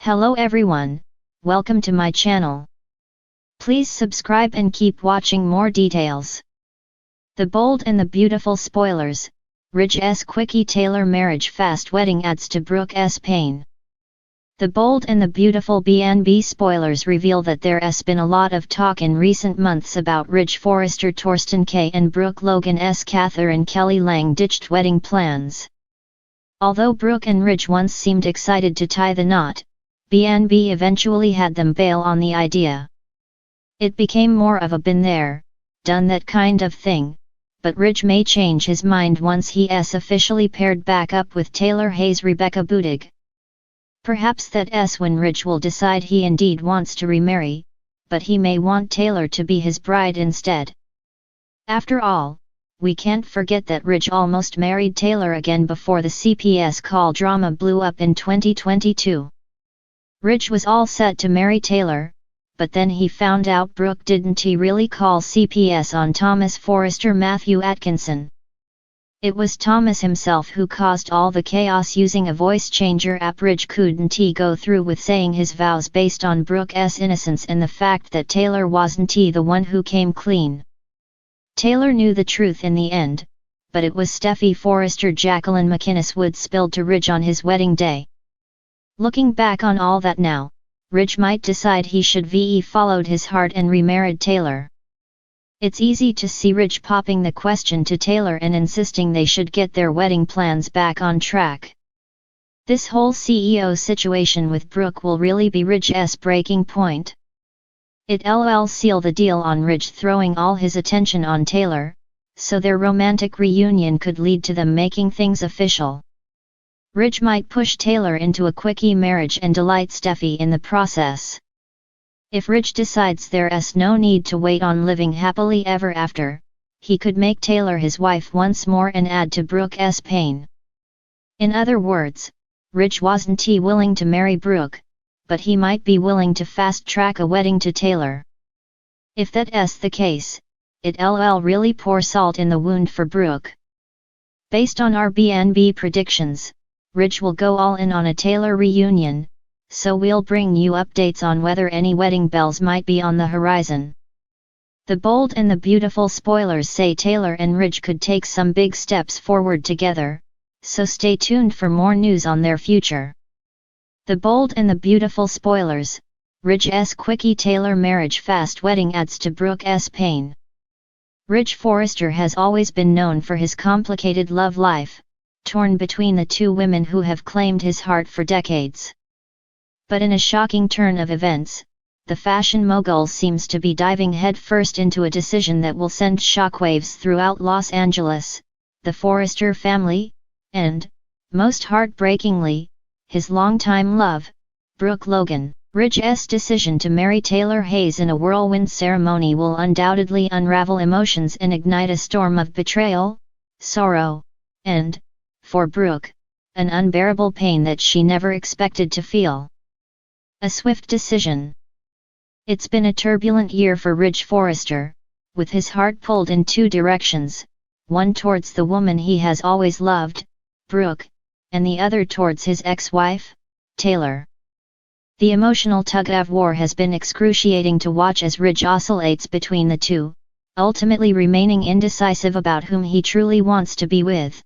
Hello everyone, welcome to my channel. Please subscribe and keep watching more details. The bold and the beautiful spoilers, Ridge's quickie Taylor marriage fast wedding adds to Brooke's pain. The bold and the beautiful B&B spoilers reveal that there's been a lot of talk in recent months about Ridge Forrester Torsten K and Brooke Logan's Catherine Kelly Lang ditched wedding plans. Although Brooke and Ridge once seemed excited to tie the knot, B&B eventually had them bail on the idea. It became more of a been there, done that kind of thing, but Ridge may change his mind once he's officially paired back up with Taylor Hayes' Rebecca Budig. Perhaps that's when Ridge will decide he indeed wants to remarry, but he may want Taylor to be his bride instead. After all, we can't forget that Ridge almost married Taylor again before the CPS call drama blew up in 2022. Ridge was all set to marry Taylor, but then he found out Brooke didn't really call CPS on Thomas Forrester Matthew Atkinson. It was Thomas himself who caused all the chaos using a voice changer app. Ridge couldn't go through with saying his vows based on Brooke's innocence and the fact that Taylor wasn't the one who came clean. Taylor knew the truth in the end, but it was Steffi Forrester Jacqueline McInnes Wood spilled to Ridge on his wedding day. Looking back on all that now, Ridge might decide he should have followed his heart and remarried Taylor. It's easy to see Ridge popping the question to Taylor and insisting they should get their wedding plans back on track. This whole CEO situation with Brooke will really be Ridge's breaking point. It'll seal the deal on Ridge throwing all his attention on Taylor, so their romantic reunion could lead to them making things official. Ridge might push Taylor into a quickie marriage and delight Steffi in the process. If Ridge decides there's no need to wait on living happily ever after, he could make Taylor his wife once more and add to Brooke's pain. In other words, Ridge wasn't willing to marry Brooke, but he might be willing to fast-track a wedding to Taylor. If that's the case, it'll really pour salt in the wound for Brooke. Based on our B&B predictions, Ridge will go all in on a Taylor reunion, so we'll bring you updates on whether any wedding bells might be on the horizon. The bold and the beautiful spoilers say Taylor and Ridge could take some big steps forward together, so stay tuned for more news on their future. The bold and the beautiful spoilers, Ridge's quickie Taylor marriage fast wedding adds to Brooke's pain. Ridge Forrester has always been known for his complicated love life, torn between the two women who have claimed his heart for decades. But in a shocking turn of events, the fashion mogul seems to be diving headfirst into a decision that will send shockwaves throughout Los Angeles, the Forrester family, and, most heartbreakingly, his longtime love, Brooke Logan. Ridge's decision to marry Taylor Hayes in a whirlwind ceremony will undoubtedly unravel emotions and ignite a storm of betrayal, sorrow, and, for Brooke, an unbearable pain that she never expected to feel. A swift decision. It's been a turbulent year for Ridge Forrester, with his heart pulled in two directions, one towards the woman he has always loved, Brooke, and the other towards his ex-wife, Taylor. The emotional tug-of-war has been excruciating to watch as Ridge oscillates between the two, ultimately remaining indecisive about whom he truly wants to be with.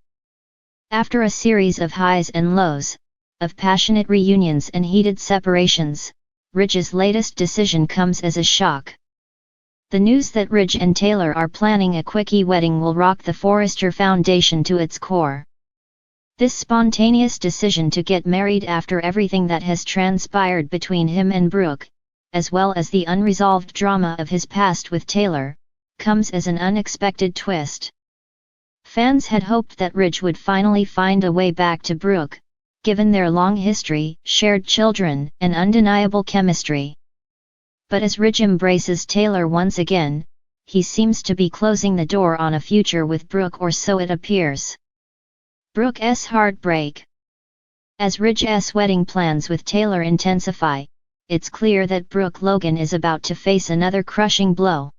After a series of highs and lows, of passionate reunions and heated separations, Ridge's latest decision comes as a shock. The news that Ridge and Taylor are planning a quickie wedding will rock the Forrester Foundation to its core. This spontaneous decision to get married after everything that has transpired between him and Brooke, as well as the unresolved drama of his past with Taylor, comes as an unexpected twist. Fans had hoped that Ridge would finally find a way back to Brooke, given their long history, shared children, and undeniable chemistry. But as Ridge embraces Taylor once again, he seems to be closing the door on a future with Brooke, or so it appears. Brooke's heartbreak. As Ridge's wedding plans with Taylor intensify, it's clear that Brooke Logan is about to face another crushing blow.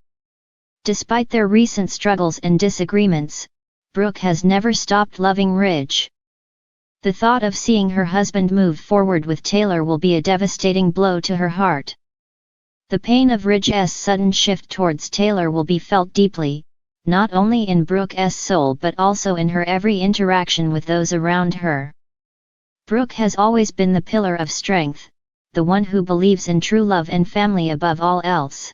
Despite their recent struggles and disagreements, Brooke has never stopped loving Ridge. The thought of seeing her husband move forward with Taylor will be a devastating blow to her heart. The pain of Ridge's sudden shift towards Taylor will be felt deeply, not only in Brooke's soul but also in her every interaction with those around her. Brooke has always been the pillar of strength, the one who believes in true love and family above all else.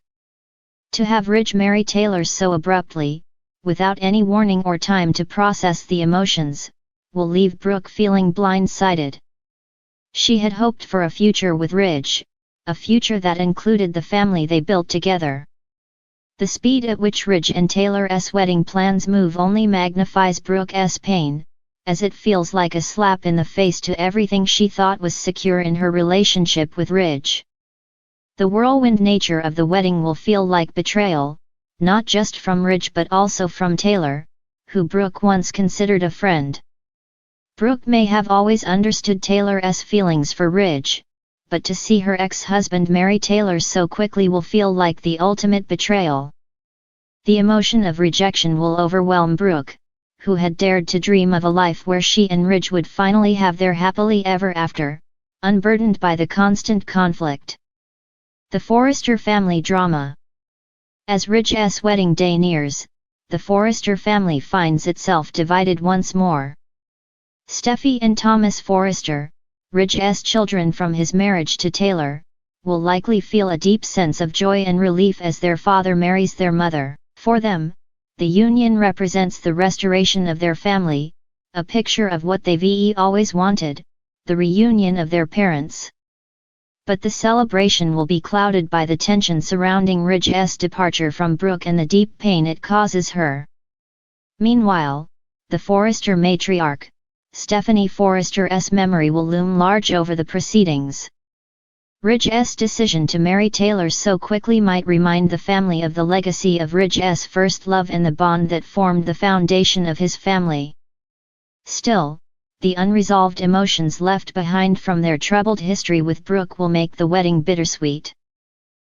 To have Ridge marry Taylor so abruptly, without any warning or time to process the emotions, will leave Brooke feeling blindsided. She had hoped for a future with Ridge, a future that included the family they built together. The speed at which Ridge and Taylor's wedding plans move only magnifies Brooke's pain, as it feels like a slap in the face to everything she thought was secure in her relationship with Ridge. The whirlwind nature of the wedding will feel like betrayal, not just from Ridge but also from Taylor, who Brooke once considered a friend. Brooke may have always understood Taylor's feelings for Ridge, but to see her ex-husband marry Taylor so quickly will feel like the ultimate betrayal. The emotion of rejection will overwhelm Brooke, who had dared to dream of a life where she and Ridge would finally have their happily ever after, unburdened by the constant conflict. The Forrester family drama. As Ridge's wedding day nears, the Forrester family finds itself divided once more. Steffi and Thomas Forrester, Ridge's children from his marriage to Taylor, will likely feel a deep sense of joy and relief as their father marries their mother. For them, the union represents the restoration of their family, a picture of what they've always wanted, the reunion of their parents. But the celebration will be clouded by the tension surrounding Ridge's departure from Brooke and the deep pain it causes her. Meanwhile, the Forrester matriarch, Stephanie Forrester's memory will loom large over the proceedings. Ridge's decision to marry Taylor so quickly might remind the family of the legacy of Ridge's first love and the bond that formed the foundation of his family. Still, the unresolved emotions left behind from their troubled history with Brooke will make the wedding bittersweet.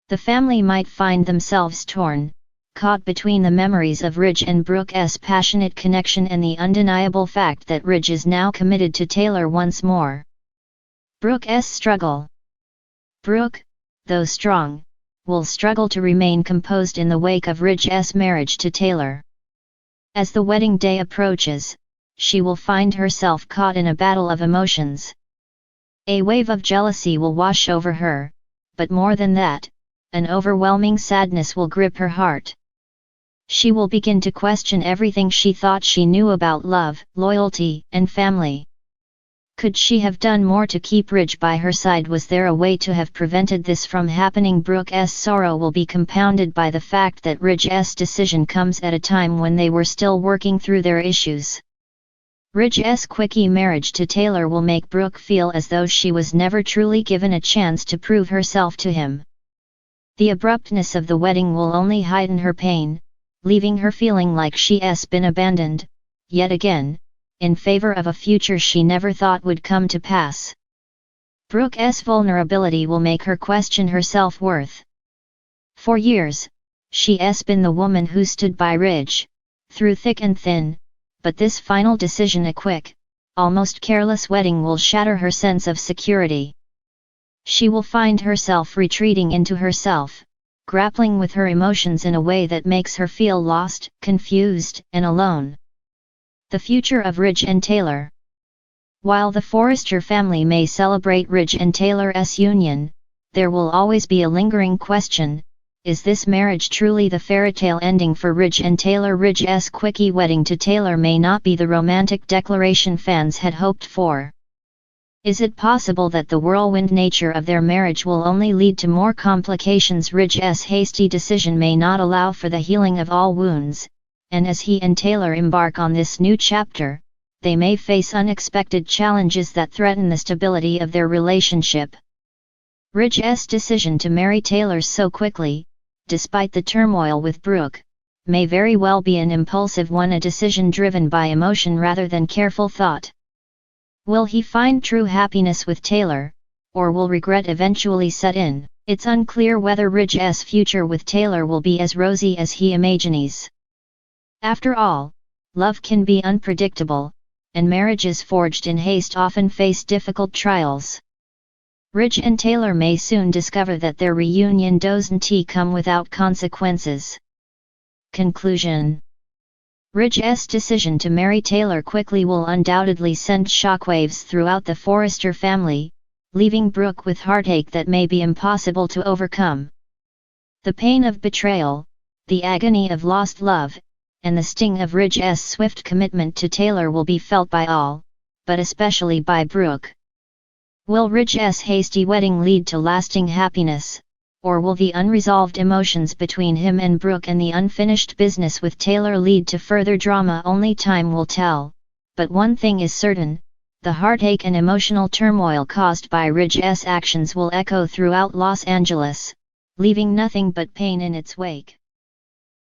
The family might find themselves torn, caught between the memories of Ridge and Brooke's passionate connection and the undeniable fact that Ridge is now committed to Taylor once more. Brooke's struggle. Brooke, though strong, will struggle to remain composed in the wake of Ridge's marriage to Taylor. As the wedding day approaches, she will find herself caught in a battle of emotions. A wave of jealousy will wash over her, but more than that, an overwhelming sadness will grip her heart. She will begin to question everything she thought she knew about love, loyalty, and family. Could she have done more to keep Ridge by her side? Was there a way to have prevented this from happening? Brooke's sorrow will be compounded by the fact that Ridge's decision comes at a time when they were still working through their issues. Ridge's quickie marriage to Taylor will make Brooke feel as though she was never truly given a chance to prove herself to him. The abruptness of the wedding will only heighten her pain, leaving her feeling like she's been abandoned, yet again, in favor of a future she never thought would come to pass. Brooke's vulnerability will make her question her self-worth. For years, she's been the woman who stood by Ridge, through thick and thin, but this final decision, a quick, almost careless wedding, will shatter her sense of security. She will find herself retreating into herself, grappling with her emotions in a way that makes her feel lost, confused, and alone. The future of Ridge and Taylor. While the Forrester family may celebrate Ridge and Taylor's union, there will always be a lingering question: is this marriage truly the fairytale ending for Ridge and Taylor? Ridge's quickie wedding to Taylor may not be the romantic declaration fans had hoped for. Is it possible that the whirlwind nature of their marriage will only lead to more complications? Ridge's hasty decision may not allow for the healing of all wounds, and as he and Taylor embark on this new chapter, they may face unexpected challenges that threaten the stability of their relationship. Ridge's decision to marry Taylor so quickly, despite the turmoil with Brooke, may very well be an impulsive one, a decision driven by emotion rather than careful thought. Will he find true happiness with Taylor, or will regret eventually set in? It's unclear whether Ridge's future with Taylor will be as rosy as he imagines. After all, love can be unpredictable, and marriages forged in haste often face difficult trials. Ridge and Taylor may soon discover that their reunion doesn't come without consequences. Conclusion. Ridge's decision to marry Taylor quickly will undoubtedly send shockwaves throughout the Forrester family, leaving Brooke with heartache that may be impossible to overcome. The pain of betrayal, the agony of lost love, and the sting of Ridge's swift commitment to Taylor will be felt by all, but especially by Brooke. Will Ridge's hasty wedding lead to lasting happiness, or will the unresolved emotions between him and Brooke and the unfinished business with Taylor lead to further drama? Only time will tell, but one thing is certain, the heartache and emotional turmoil caused by Ridge's actions will echo throughout Los Angeles, leaving nothing but pain in its wake.